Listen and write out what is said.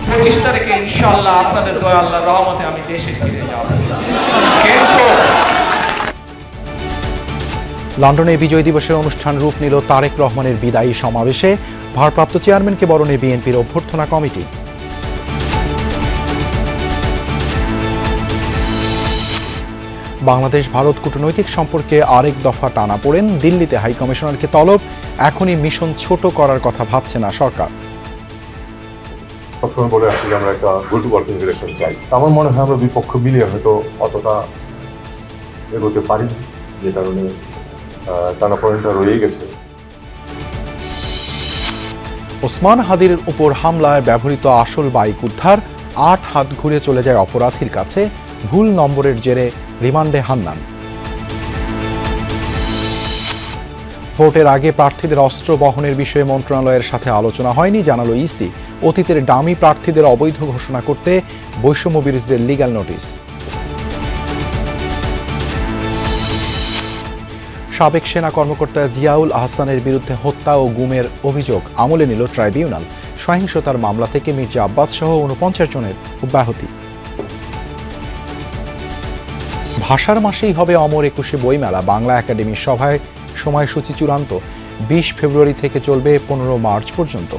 25 তারিখে ইনশাআল্লাহ আপনাদের দয়া আল্লাহর রহমতে আমি দেশে ফিরে যাব। কিন্তু লন্ডনে বিজয় দিবসের অনুষ্ঠান রূপ নিল তারেক রহমানের বিদায়ী সমাবেশে। ভারপ্রাপ্ত চেয়ারম্যানকে বরণে বিএনপির অভ্যর্থনা কমিটি। বাংলাদেশ ভারত কূটনৈতিক সম্পর্কে আরেক দফা টানাপোড়েন। দিল্লিতে হাইকমিশনারকে তলব, এখনই মিশন ছোট করার কথা ভাবছে না সরকার। সবসময় বলে আসছি যে আমরা একটা গুড ওয়ার্কিং রিলেশন চাই। আমার মনে হয় আমরা বিপক্ষ মিলিয়ে হয়তো অতটা এগোতে পারি, যে কারণে টানাপোড়েনটা রয়ে গেছে। ওসমান হাদির উপর হামলায় ব্যবহৃত আসল বাইক উদ্ধার। 8 হাত ঘুরে চলে যায় অপরাধীর কাছে। ভুল নম্বরের জেরে রিমান্ডে হান্নান। ভোটের আগে প্রার্থীদের অস্ত্র বহনের বিষয়ে মন্ত্রণালয়ের সাথে আলোচনা হয়নি, জানালো ইসি। অতীতের ডামি প্রার্থীদের অবৈধ ঘোষণা করতে বৈষম্য বিরোধীদের লিগ্যাল নোটিশ। সাবেক সেনা কর্মকর্তা জিয়াউল আহসানের বিরুদ্ধে হত্যা ও গুমের অভিযোগ আমলে নিল ট্রাইব্যুনাল। সহিংসতার মামলা থেকে মির্জা আব্বাস সহ 49 জনের অব্যাহতি। ভাষার মাসেই হবে অমর 21শে বইমেলা। বাংলা একাডেমির সভায় সময়সূচি চূড়ান্ত। 20 ফেব্রুয়ারি থেকে চলবে 15 মার্চ পর্যন্ত।